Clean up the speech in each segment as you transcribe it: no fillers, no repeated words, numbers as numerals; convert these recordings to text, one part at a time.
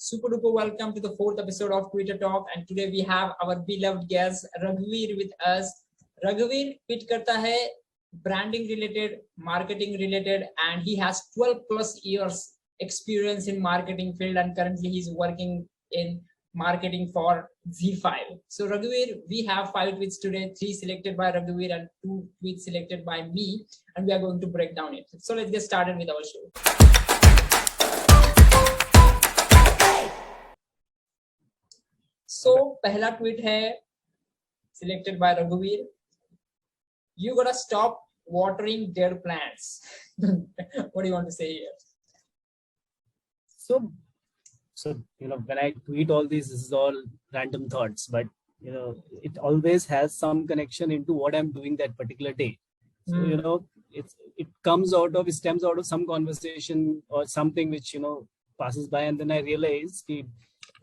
super duper welcome to the 4th episode of Twitter Talk, and today we have our beloved guest Raghuveer with us. Raghuveer pitch करता है branding related, marketing related, and he has 12 plus years experience in marketing field, and currently he's working in marketing for Z5. So Raghuveer, we have 5 tweets today, 3 selected by Raghuveer and 2 tweets selected by me, and we are going to break down it. So let's get started with our show. So पहला tweet है selected by Raghuveer. You gotta stop watering dead plants. What do you want to say here? So when I tweet all these, this is all random thoughts, but it always has some connection into what I'm doing that particular day. So it stems out of some conversation or something which passes by, and then I realize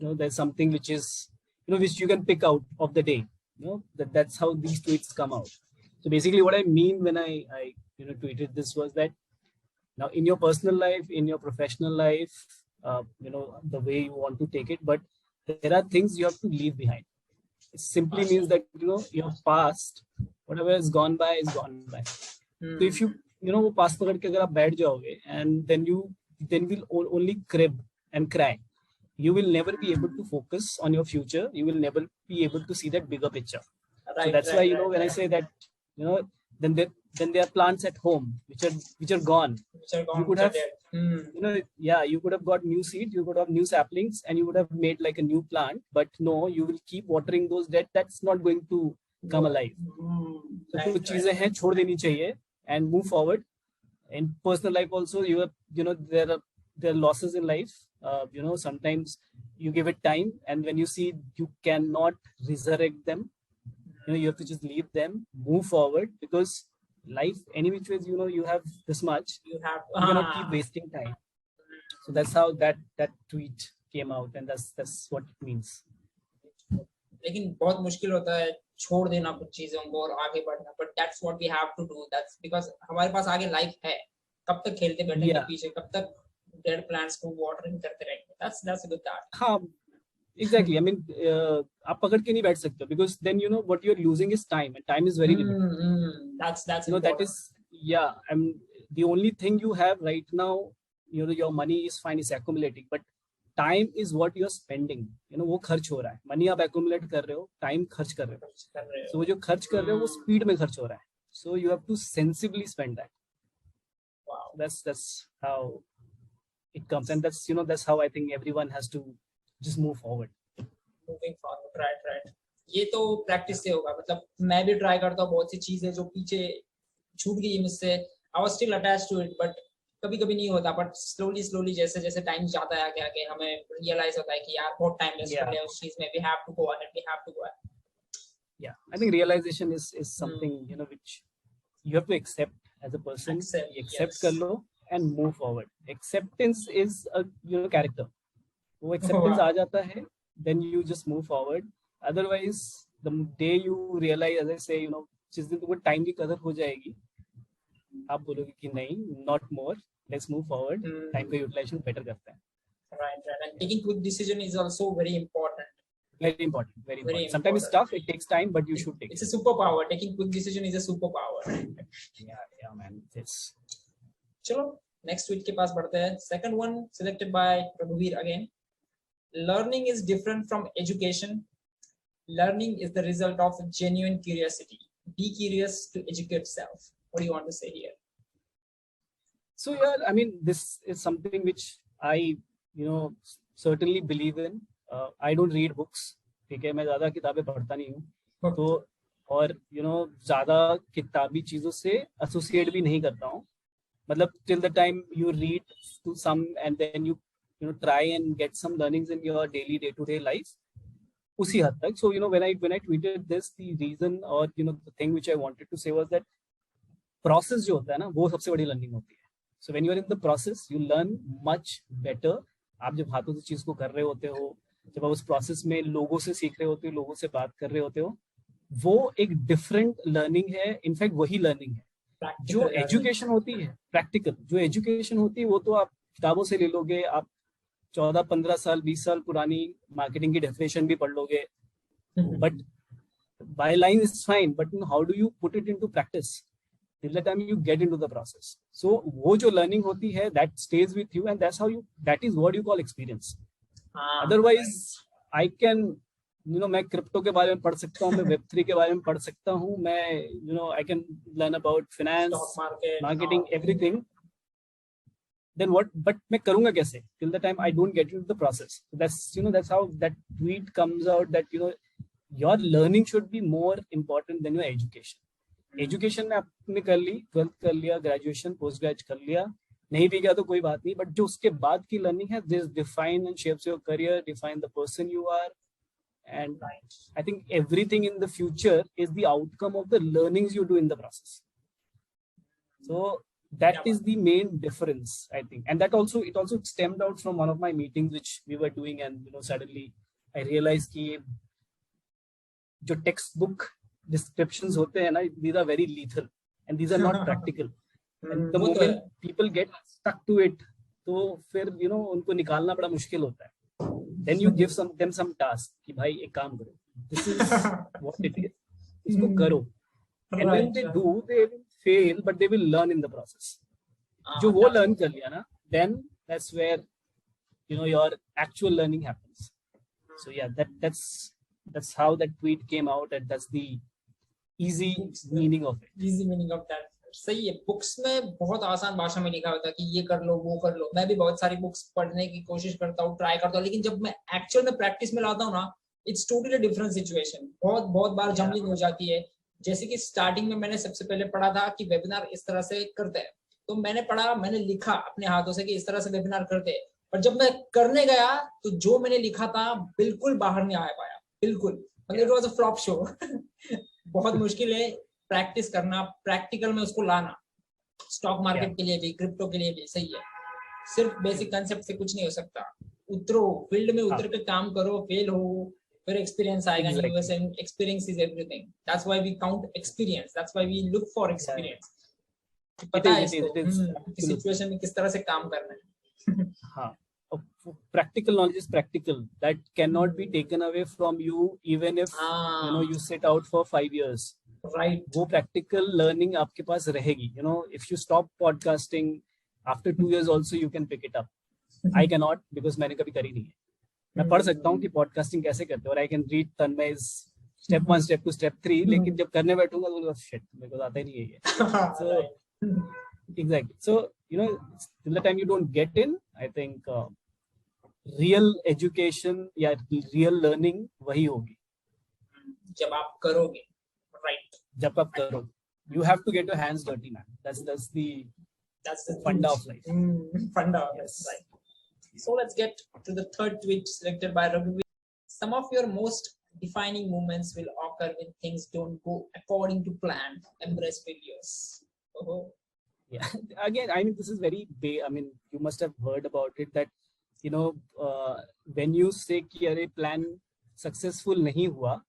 there's something which is which you can pick out of the day. That's how these tweets come out. So basically, what I mean when I tweeted this was that now in your personal life, in your professional life, the way you want to take it, but there are things you have to leave behind. It simply means that your past, whatever has gone by is gone by. So if you वो past पकड़ के अगर आप बैठ जाओगे, and then will only crib and cry, you will never be able to focus on your future. You will never be able to see that bigger picture. Right, so that's why when I say that then there are plants at home which are gone. You could have you could have got new seeds, you could have new saplings, and you would have made like a new plant, but no, you will keep watering those that's not going to come alive. So कुछ चीजें हैं छोड़ देनी चाहिए and move forward. In personal life also, there are losses in life. Sometimes you give it time, and when you see you cannot resurrect them, you have to just leave them, move forward, because life, any which ways, you have this much. You cannot keep wasting time. So that's how that tweet came out, and that's what it means. लेकिन बहुत मुश्किल होता है छोड़ देना कुछ चीजों को और आगे बढ़ना, but that's what we have to do. That's because हमारे पास आगे लाइफ है. कब तक खेलते बैठेंगे पीछे, कब तक dead plants को watering करते रहेंगे. That's a good thought. हाँ, exactly. I mean, आप पकड़ के नहीं बैठ सकते, because then what you're losing is time, and time is very limited. That's that is I mean, the only thing you have right now, your money is fine, is accumulating, but time is what you're spending. वो खर्च हो रहा है. Money आप accumulate कर रहे हो, time खर्च कर रहे हो. So वो जो खर्च कर रहे हो वो speed में खर्च हो रहा है. So you have to sensibly spend that. Wow. That's how it comes, and that's how I think everyone has to just move forward. Moving forward, right. ये तो practice से होगा. मतलब मैं भी try करता हूँ बहुत सी चीजें जो पीछे छूट गई मुझसे. I was still attached to it, but कभी नहीं होता. But slowly जैसे टाइम जाता है आगे हमें realize होता है कि यार बहुत टाइम वेस्ट कर लिया उस चीज में. We have to go ahead. Yeah, I think realization is something which you have to accept as a person. Accept कर लो and move forward. Acceptance is a character. वो acceptance आ जाता है, then you just move forward. Otherwise, the day you realize, as I say, जिस दिन तुमको time की कदर हो जाएगी, आप बोलोगे कि नहीं, not more, let's move forward. Time का utilization better करते हैं. Right. And taking quick decision is also very important. Very important. Sometimes it's tough, it takes time, but you should take it. It's a superpower. Taking quick decision is a superpower. Yeah, man. चलो next tweet के पास बढ़ते हैं. Second one selected by Raghuveer again. Learning is different from education. Learning is the result of genuine curiosity. Be curious to educate self. What do you want to say here? So I mean, this is something which I certainly believe in. I don't read books. ठीक है, मैं ज़्यादा किताबें पढ़ता नहीं हूँ. तो और ज़्यादा किताबी चीज़ों से associate भी नहीं करता हूँ. मतलब till the time you read to some and then you try and get some learnings in your daily day-to-day life, उसी हद तक. So when I tweeted this, the reason or the thing which I wanted to say was that process जो होता है ना, वो सबसे बड़ी learning होती है. So when you are in the process, you learn much better. आप जब हाथों से चीज को कर रहे होते हो, जब आप उस प्रोसेस में लोगों से सीख रहे होते हो, लोगों से बात कर रहे होते हो, वो एक डिफरेंट लर्निंग है. इनफैक्ट वही लर्निंग है जो एजुकेशन होती है. प्रैक्टिकल जो एजुकेशन होती है वो तो आप किताबों से ले लोगे, आप 14-15 साल 20 साल पुरानी मार्केटिंग की डेफिनेशन भी पढ़ लोगे, but by line is fine, but how do you put it into practice till the time you get into the process? So wo jo learning hoti hai, that stays with you, and that's how you, that is what you call experience. Otherwise I can, मैं crypto के बारे में पढ़ सकता हूँ, मैं Web3 के बारे में पढ़ सकता हूँ, मैं I can learn about finance, marketing, everything. Then what? But मैं करूँगा कैसे till the time I don't get into the process? That's how that tweet comes out, that your learning should be more important than your education. Education में आपने कर ली, 12th कर लिया, graduation, post grad कर लिया, नहीं भी गया तो कोई बात नहीं, but जो उसके बाद की learning है, this define and shapes your career, define the person you are, and I think everything in the future is the outcome of the learnings you do in the process. So that is the main difference, I think, and it also stemmed out from one of my meetings which we were doing, and suddenly I realized कि जो textbook descriptions होते हैं ना, these are very lethal and these are not practical. And the moment people get stuck to it, तो फिर उनको निकालना बड़ा मुश्किल होता है. Then you give them some task कि भाई एक काम करो, this is what it is, इसको करो, and when they do, they will fail, but they will learn in the process. जो वो learn कर लिया ना, then that's where your actual learning happens. So yeah, that's how that tweet came out, and that's the easy meaning of it. Easy meaning of that. सही है. Books में बहुत आसान भाषा में लिखा होता है कि ये कर लो, वो कर लो. मैं भी बहुत सारी बुक्स पढ़ने की कोशिश करता हूँ, ट्राई करता हूँ, लेकिन जब मैं एक्चुअल में प्रैक्टिस में लाता हूँ ना, इट्स टोटली डिफरेंट सिचुएशन. बहुत बार जम्बलिंग हो जाती है. जैसे कि स्टार्टिंग में मैंने सबसे पहले पढ़ा था कि वेबिनार इस तरह से करते हैं, तो मैंने पढ़ा, मैंने लिखा अपने हाथों से कि इस तरह से वेबिनार करते हैं, पर जब मैं करने गया तो जो मैंने लिखा था बिल्कुल बाहर नहीं आ पाया, बिल्कुल. मतलब it was a flop show. बहुत मुश्किल है प्रैक्टिस करना, प्रैक्टिकल में उसको लाना. स्टॉक मार्केट के लिए भी, क्रिप्टो के लिए भी. सही है. सिर्फ बेसिक कंसेप्ट से कुछ नहीं हो सकता. उतरो, फील्ड में उतर के काम करो, फेल हो, फिर एक्सपीरियंस आएगा. Experience is everything. That's why we count experience. That's why we look for experience. पता है इसको कि सिचुएशन में किस तरह से काम करना है. हाँ, practical knowledge is practical. That cannot be taken away from you, even if you sit out for 5 years. Right. वो practical learning आपके पास रहेगी. If you stop podcasting after 2 years also you can pick it up. I cannot, because मैंने कभी करी नहीं है. मैं पढ़ सकता हूँ कि podcasting कैसे करते हैं, और I can read Tanmay's step 1, step 2, step 3, लेकिन जब करने बैठूंगा तो shit, मेरे को आता ही नहीं है ये. So exactly. So till the time you don't get in, I think real education या real learning वही होगी जब आप करोगे. Right. जब आप करोगे. You have to get your hands dirty, man. That's the funda of life. Funda of life. Right. So let's get to the third tweet selected by Raghu. Some of your most defining moments will occur when things don't go according to plan. Embrace failures. Oh. Yeah. Again, I mean, this is very I mean, you must have heard about it, that when you say कि अरे plan successful नहीं हुआ,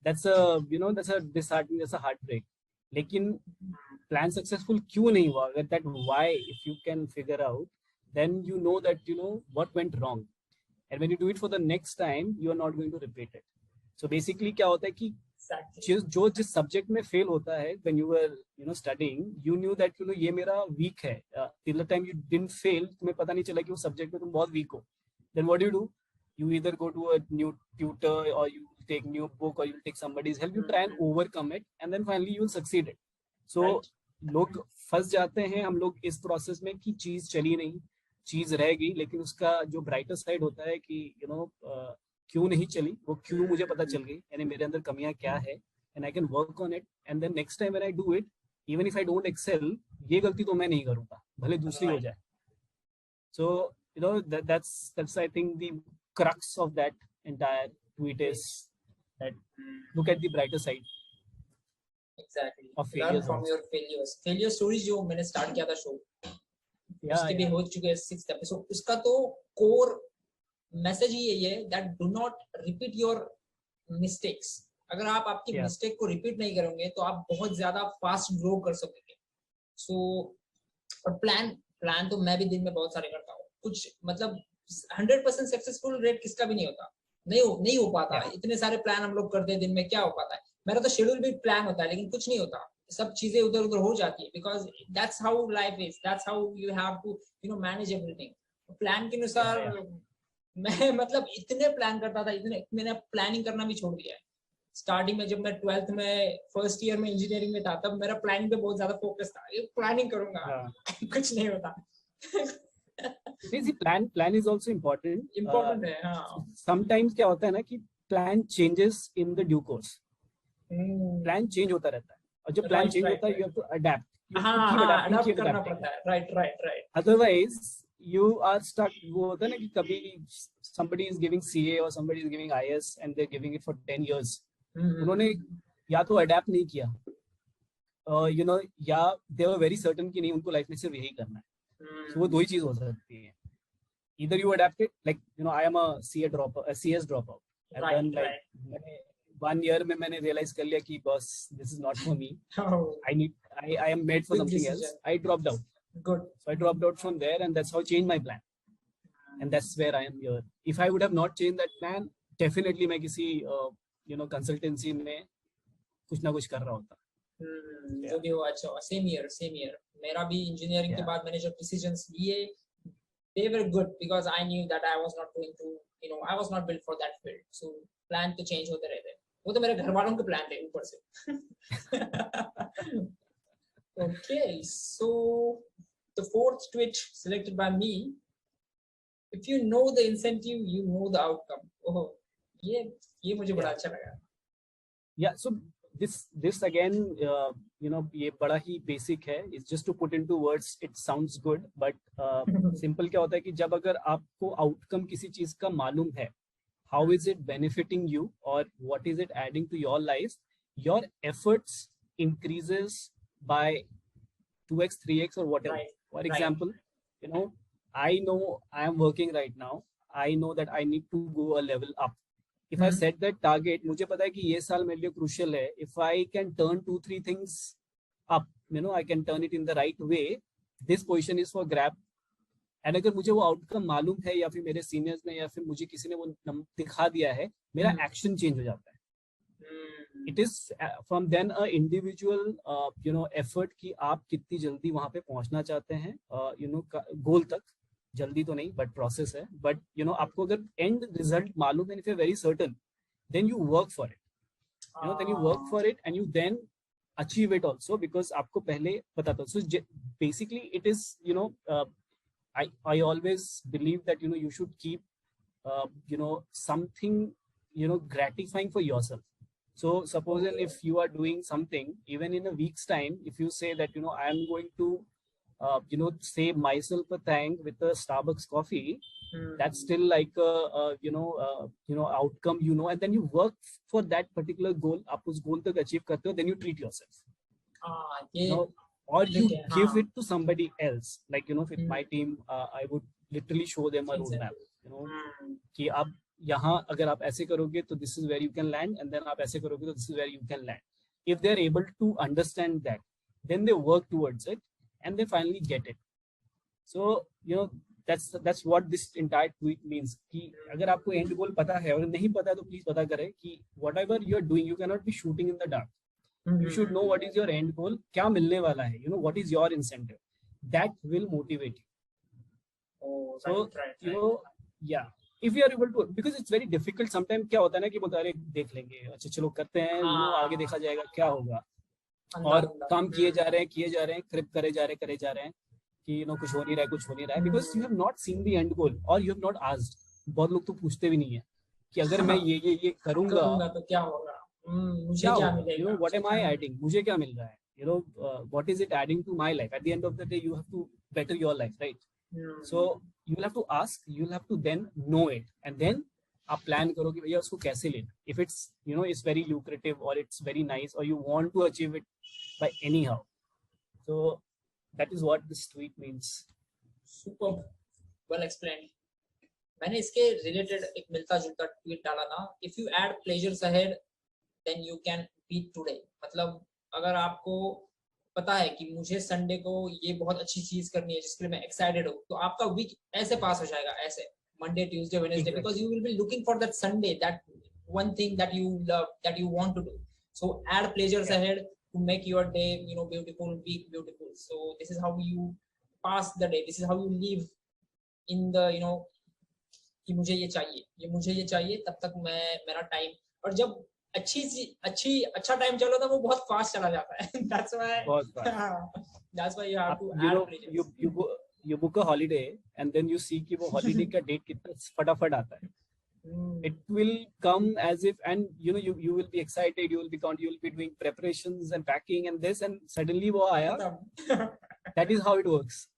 that's a disheartening, that's a heartbreak. लेकिन plan successful क्यों नहीं हुआ, that why, if you can figure out, then you know that what went wrong, and when you do it for the next time, you are not going to repeat it. So basically क्या होता है कि जो जिस subject में fail होता है, when you were studying, you knew that ये मेरा weak है. Till the time you didn't fail, तुम्हें पता नहीं चला कि उस सब्जेक्ट में तुम बहुत weak हो. Then what do? You either go to a new tutor, or you take new book, or you take somebody's help. You try and overcome it, and then finally you will succeed it. So लोग फंस जाते हैं, हम लोग इस process में कि चीज चली नहीं, चीज रह गई, लेकिन उसका जो ब्राइटर साइड होता है कि क्यों नहीं चली, वो क्यों मुझे पता चल गई, यानी मेरे अंदर कमियां क्या है, and I can work on it, and then next time when I do it, even if I don't excel, ये गलती तो मैं नहीं करूँगा, भले दूसरी हो जाए. So that's I think the crux of that entire tweet is that look at the brighter side. Exactly. Of failures. Learn from your failures. Failure stories जो मैंने start किया था show, उसके भी हो चुके हैं 6th episode. उसका तो core message ही यही है that do not repeat your mistakes. अगर आप आपकी mistake को repeat नहीं करोगे तो आप बहुत ज़्यादा fast grow कर सकोगे. So और plan तो मैं भी दिन में बहुत सारे करता हूँ. कुछ मतलब 100% सक्सेसफुल रेट किसका भी नहीं होता, नहीं हो पाता। इतने सारे प्लान हम लोग करते हैं दिन में, क्या हो पाता है? मेरा तो शेड्यूल भी प्लान होता है लेकिन कुछ नहीं होता, सब चीजें उधर उधर हो जाती है, because that's how life is, that's how you have to manage everything plan के अनुसार। मैं मतलब इतने प्लान करता था, इतने, मैंने प्लानिंग करना भी छोड़ दिया है। स्टार्टिंग में जब मैं 12th में फर्स्ट ईयर में इंजीनियरिंग में था, तब मेरा प्लानिंग पे बहुत ज्यादा फोकस था, ये प्लानिंग करूंगा। कुछ नहीं होता। प्लान इज ऑल्सो इम्पोर्टेंट है। हाँ, समटाइम्स क्या होता है ना कि plan changes in the due course, plan change होता रहता है, और जब प्लान चेंज होता है you have to adapt, adopt करना पड़ता है। Right. Otherwise you are stuck. वो होता है ना कि कभी somebody is giving CA or somebody is giving IS and they're giving it for 10 years. उन्होंने या तो अडेप्ट नहीं किया, या they were very certain कि नहीं उनको लाइफ में सिर्फ यही करना है। So वो दो ही चीज हो सकती है, either you adapt it, like I am a CS dropout. I've done like 1 year में मैंने realize कर लिया कि बस this is not for me. I am made for something else. I dropped out. Good. So I dropped out from there, and that's how I changed my plan. And that's where I am here. If I would have not changed that plan, definitely मैं किसी consultancy में कुछ ना कुछ कर रहा होता। जो भी हो। अच्छा, same year. मेरा भी इंजीनियरिंग के बाद मैंने जो decisions लिए, they were good because I knew that I was not going to, I was not built for that field. So plan तो change होते रहते। वो तो मेरे घर वालों के प्लान थे ऊपर से। Okay, so the fourth tweet selected by me: if you know the incentive, you know the outcome. Oh, ये मुझे बड़ा अच्छा लगा। Yeah, so this again, ये बड़ा ही basic है. It's just to put into words. It sounds good, but simple क्या होता है कि जब अगर आपको outcome किसी चीज का मालूम है, how is it benefiting you or what is it adding to your life, your efforts increases by 2x, 3x or whatever. For example, I know I am working right now. I know that I need to go a level up. If I set that target, मुझे पता है कि ये साल मेरे लिए crucial है. If I can turn 2-3 things up, I can turn it in the right way. This position is for grab. And अगर मुझे वो outcome मालूम है, या फिर मेरे seniors ने, या फिर मुझे किसी ने वो दिखा दिया है, मेरा action change हो जाता है. It is from then a individual effort कि आप कितनी जल्दी वहां पे पहुंचना चाहते हैं, गोल तक। जल्दी तो नहीं, बट प्रोसेस है। बट आपको अगर एंड रिजल्ट मालूम है, if you very certain, then you work for it, then you work for it and you then achieve it also, because आपको पहले पता था। So basically it is I always believe that you should keep something gratifying for yourself. So suppose if you are doing something, even in a week's time, if you say that I am going to say myself a thank with a Starbucks coffee, that's still like a outcome, and then you work for that particular goal. आप उस goal तक achieve करते हो, then you treat yourself. Or you give it to somebody else. Like with my team, I would literally show them a roadmap. कि अब यहाँ अगर आप ऐसे करोगे तो this is where you can land, and then आप ऐसे करोगे तो this is where you can land. If they are able to understand that, then they work towards it and they finally get it. So that's what this entire tweet means. कि अगर आपको end goal पता है, और नहीं पता है तो please पता करें कि whatever you are doing, you cannot be shooting in the dark. You should know what is your end goal, क्या मिलने वाला है, what is your incentive. That will motivate you. So yeah, if you are able to, because it's very difficult sometimes. क्या होता है ना कि बोलते हैं देख लेंगे, अच्छा चलो करते हैं, आगे देखा जाएगा क्या होगा, और काम किए जा रहे हैं, करे जा रहे हैं कि कुछ हो नहीं रहा है, because you have not seen the end goal or you have not asked. बहुत लोग तो पूछते भी नहीं है कि अगर मैं ये करूंगा तो क्या होगा, मुझे क्या मिलेगा, what am I adding, मुझे क्या मिल रहा है, what is it adding to my life. At the end of the day, you have to better your life, right? So you will have to ask, you will have to then know it, and then आप plan करो कि भैया उसको कैसे लेना. If it's it's very lucrative or it's very nice or you want to achieve it by anyhow. So that is what this tweet means. Super well explained. मैंने इसके related एक मिलता जुलता ट्वीट डाला था. If you add pleasures ahead, then you can beat today. मतलब अगर आपको पता है कि मुझे संडे को ये बहुत अच्छी चीज करनी है जिसके लिए मैं एक्साइटेड हूँ, तो आपका वीक ऐसे पास हो जाएगा, ऐसे Monday, Tuesday, Wednesday, Exactly. because you will be looking for that Sunday, that one thing that you love, that you want to do. So add pleasures ahead to make your day, beautiful, week beautiful. So this is how you pass the day. This is how you live in the, कि मुझे ये चाहिए, मुझे ये चाहिए, तब तक मैं मेरा टाइम, और जब अच्छा टाइम चल रहा था वो बहुत फास्ट चला जाता है. That's why you have to add pleasures. You book a holiday and then you see कि वो holiday का date कितना फटाफट आता है. It will come as if, and you will be excited, you will be doing preparations and packing and this, and suddenly वो आया. That is how it works.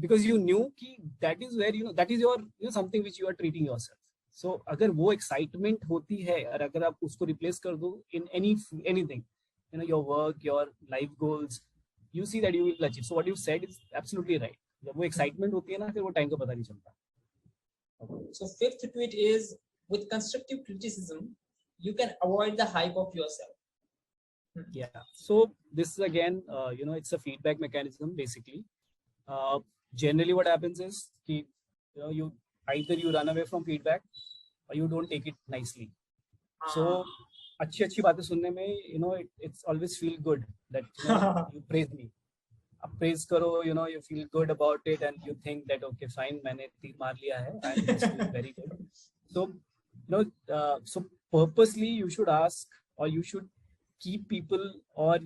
Because you knew कि that is where that is your something which you are treating yourself. So अगर वो excitement होती है और अगर आप उसको replace कर दो in anything, your work, your life goals, you see that you will achieve. So what you said is absolutely right. जब वो excitement होती है ना, फिर वो time का पता नहीं चलता. So fifth tweet is, with constructive criticism, you can avoid the hype of yourself. Yeah. So this is again, it's a feedback mechanism basically. Generally what happens is कि, you either you run away from feedback or you don't take it nicely. So अच्छी बातें सुनने में, it's always feel good that you praise me. आप praise करो, you feel good about it and you think that okay fine, मैंने तीर मार लिया है, I'm just doing very good. So so purposely you should ask, or you should keep people, or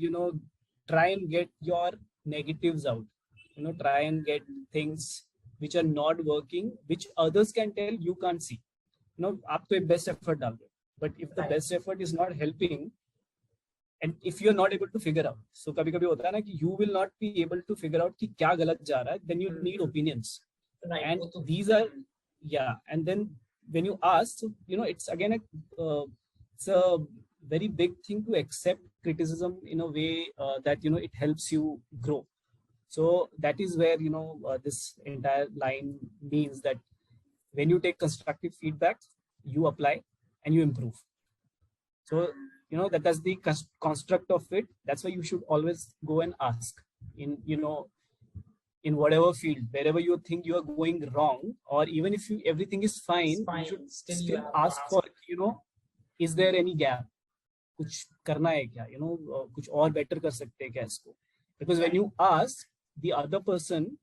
try and get your negatives out. Try and get things which are not working, which others can tell, you can't see. आप तो एक best effort डाल दो, but if the best effort is not helping, and if you are not able to figure out, so कभी-कभी होता है ना कि you will not be able to figure out कि क्या गलत जा रहा है, then you need opinions. Right. And these are, and then when you ask, so, it's again it's a very big thing to accept criticism in a way that it helps you grow. So that is where this entire line means that when you take constructive feedback, you apply and you improve. So that's the construct of it. That's why you should always go and ask in in whatever field, wherever you think you are going wrong, or even if everything is fine, you should still ask for is there any gap, कुछ करना है क्या, कुछ और better कर सकते हैं क्या इसको. Because when you ask the other person,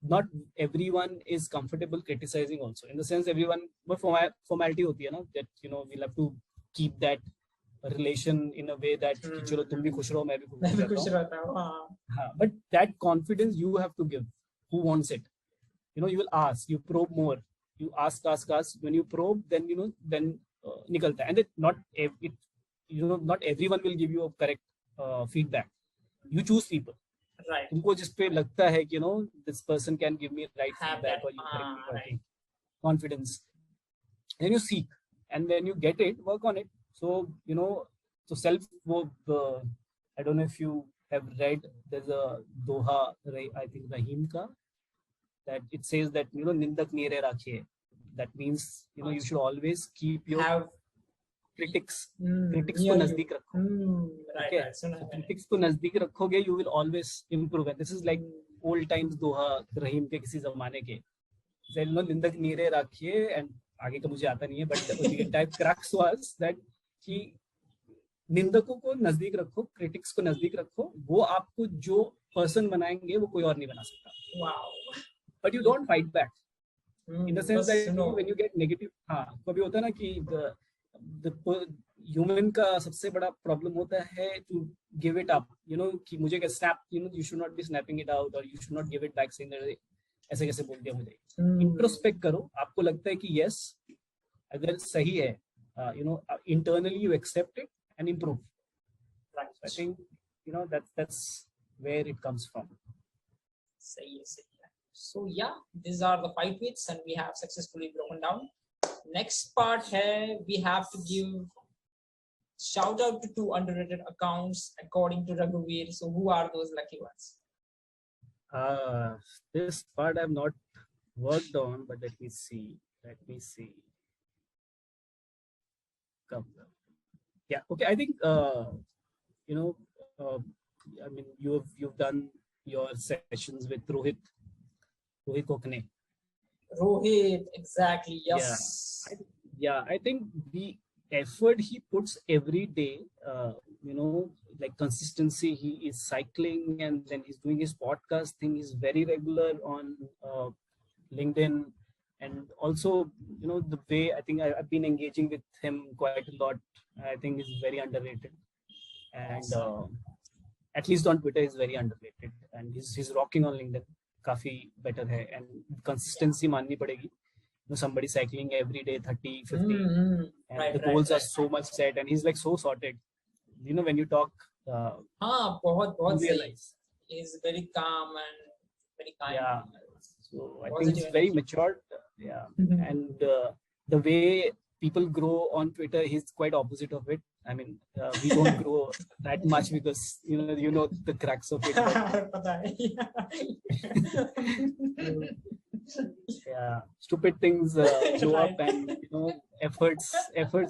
not everyone is comfortable criticizing also, in the sense everyone, but formality होती है ना, that we'll have to keep that relation in a way that कि चलो तुम भी खुश रहो, मैं भी खुश रहता हूँ. But that confidence you have to give. Who wants it? You will ask, you probe more, you ask. When you probe, then then निकलता है. And not everyone will give you a correct feedback. You choose people. Right. तुमको जिस पे लगता है कि this person can give me right feedback, or you correct me, right. Confidence. Then you seek, and when you get it, work on it. So so self, I don't know if you have read, there's a doha, I think Rahim ka, that it says that nindak neere rakhiye. That means you should always keep your critics को नजदीक रखो. Okay. So critics को नजदीक रखोगे, you will always improve. And this is like old times दोहा रहीम के किसी जमाने के. निंदक नीरे रखिए, and आगे का मुझे आता नहीं है, but the entire crux was that कि निंदकों को नजदीक रखो, critics को नजदीक रखो, वो आपको जो person बनाएंगे वो कोई और नहीं बना सकता. Wow. But you don't fight back. In the sense that when you get negative, कभी होता है ना कि the human का सबसे बड़ा problem होता है to give it up, कि मुझे क्या snap, you should not be snapping it out, or you should not give it back saying that ऐसे कैसे बोल दिया मुझे. Introspect करो, आपको लगता है कि yes, अगर सही है, internally you accept it and improve. Right. So I think that's where it comes from. सही है. So these are the 5 tweets and we have successfully broken down. Next part hai, we have to give shout out to 2 underrated accounts according to Raghuveer. So who are those lucky ones? This part I've not worked on, but let me see. Yeah, okay. I think I mean you've done your sessions with Rohit Kokane. Rohit, exactly. Yeah, Yes. I think the effort he puts every day, like consistency. He is cycling and then he's doing his podcast thing. He's very regular on LinkedIn, and also the way I think I've been engaging with him quite a lot. I think is very underrated, and Awesome. at least on Twitter is very underrated, and he's rocking on LinkedIn. काफी better है, and consistency माननी पड़ेगी. Somebody cycling every day 30-50, and Right, the right, goals are right. so much set, and he's like so sorted. When you talk, हाँ, बहुत you बहुत सही. realize. Is very calm and very kind. Yeah, so I think Positive he's very energy. matured. Yeah, and the way people grow on Twitter, he's quite opposite of it. I mean, we don't grow that much because the cracks of it. पता है. Yeah, stupid things show up, and efforts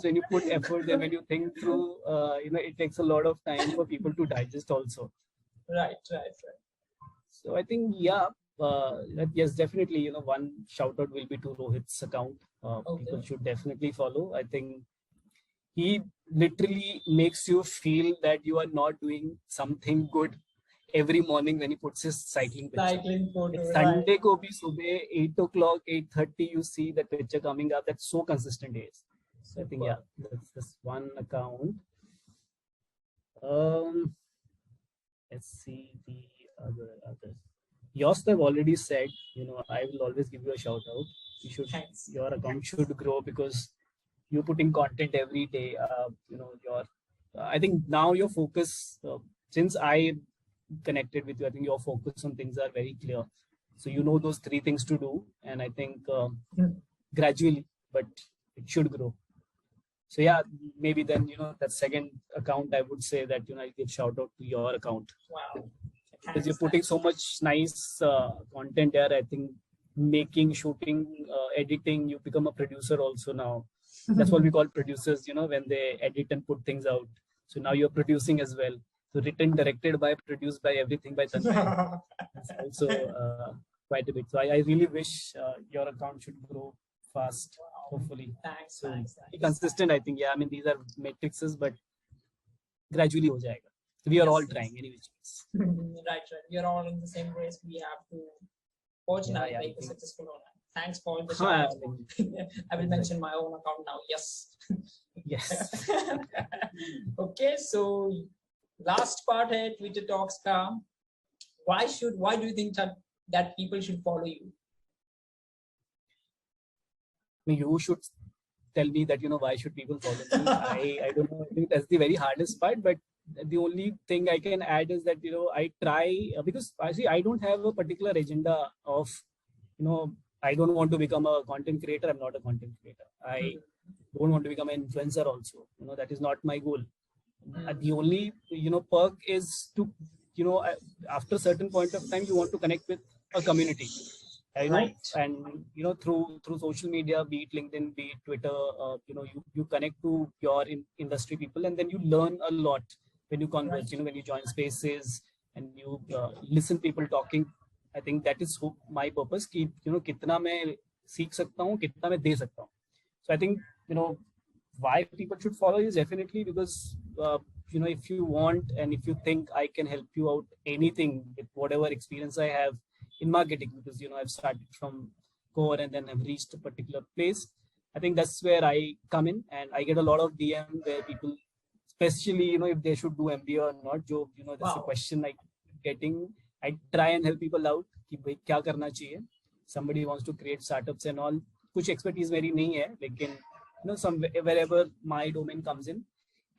when you put effort and when you think through, it takes a lot of time for people to digest also. Right. So I think yes, definitely one shout out will be to Rohit's account. People should definitely follow. I think he literally makes you feel that you are not doing something good every morning when he puts his cycling picture. Cycling photo. Like Sunday ko bhi subah 8 o'clock, 8:30, you see that picture coming up. That's so consistent days. So I think that's one account. Let's see the others. Yours I've already said. I will always give you a shout out. Your account should grow because you're putting content every day. I think now your focus, since I connected with you, I think your focus on things are very clear. So those 3 things to do, and I think gradually, but it should grow. So yeah, maybe then that second account I would say that I give shout out to your account. Wow. Because you're putting so much nice content there. I think making, shooting, editing, you become a producer also now. That's what we call producers, when they edit and put things out. So now you're producing as well. So written, directed by, produced by, everything by Tanmay. It's also quite a bit. So I really wish your account should grow fast, hopefully. Thanks. Be consistent, I think. Yeah, I mean, these are matrices, but gradually ho jayega. We are all trying anyway. Right. We are all in the same race. We have to watch now make the successful online. Thanks for the shout. I will mention my own account now. Yes. Yes. Okay, so last part है Twitter Talks का. Why do you think that people should follow you? You should tell me that why should people follow me. I don't know. I think that's the very hardest part, but the only thing I can add is that I try because I don't have a particular agenda of I don't want to become a content creator. I'm not a content creator. I don't want to become an influencer also. That is not my goal. The only perk is to after a certain point of time you want to connect with a community. Right. And through social media, be it LinkedIn, be it Twitter, you connect to your industry people, and then you learn a lot when you converse. When you join spaces and you listen people talking. I think that is my purpose. कि कितना मैं सीख सकता हूँ, कितना मैं दे सकता हूँ. So I think why people should follow you is definitely because if you want and if you think I can help you out anything with whatever experience I have in marketing, because I've started from core and then I've reached a particular place. I think that's where I come in, and I get a lot of DM where people, especially if they should do MBA or not. That's a question like getting. I try and help people out कि भाई क्या करना चाहिए. Somebody wants to create startups and all. कुछ expertise मेरी नहीं है, लेकिन wherever my domain comes in,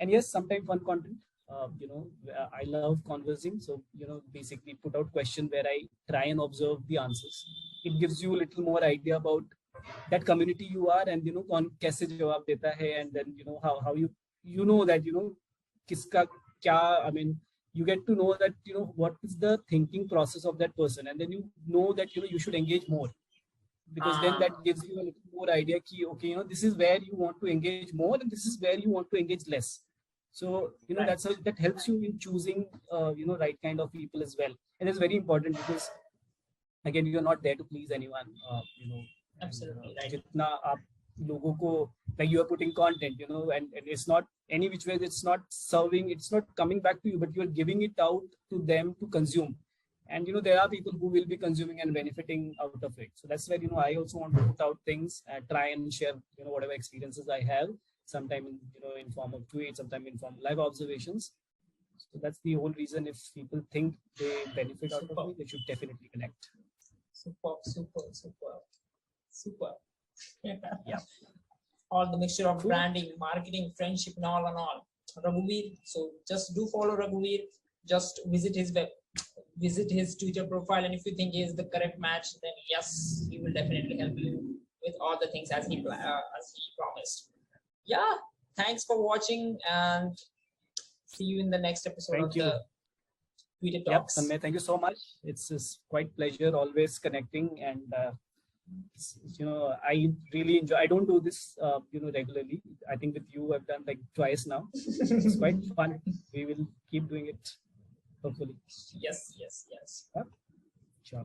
and yes, sometimes fun content. I love conversing, so basically put out question where I try and observe the answers. It gives you a little more idea about that community you are, and कौन कैसे जवाब देता है, and then how you know that किसका क्या. I mean, you get to know that what is the thinking process of that person, and then you know that you should engage more, because then that gives you a little more idea ki, okay, this is where you want to engage more and this is where you want to engage less. So that helps you in choosing right kind of people as well, and it's very important because again you're not there to please anyone. Absolutely right. जितना आप लोगों को, like you are putting content, and it's not any which way, it's not serving, it's not coming back to you, but you are giving it out to them to consume. And there are people who will be consuming and benefiting out of it. So that's where I also want to put out things and try and share whatever experiences I have, sometime in form of tweets, sometime in form of live observations. So that's the whole reason. If people think they benefit out of it, they should definitely connect. Super. Yeah. All the mixture of branding, marketing, friendship, and all. Raghuveer. So just do follow Raghuveer. Just visit his Twitter profile, and if you think he is the correct match, then yes, he will definitely help you with all the things as he promised. Yeah. Thanks for watching, and see you in the next episode of the Twitter Talks. Yep, Tanmay, thank you so much. It's quite pleasure always connecting, and I really enjoy. I don't do this regularly. I think with you I've done like twice now. It's quite fun. We will keep doing it, hopefully. Yes. Sure.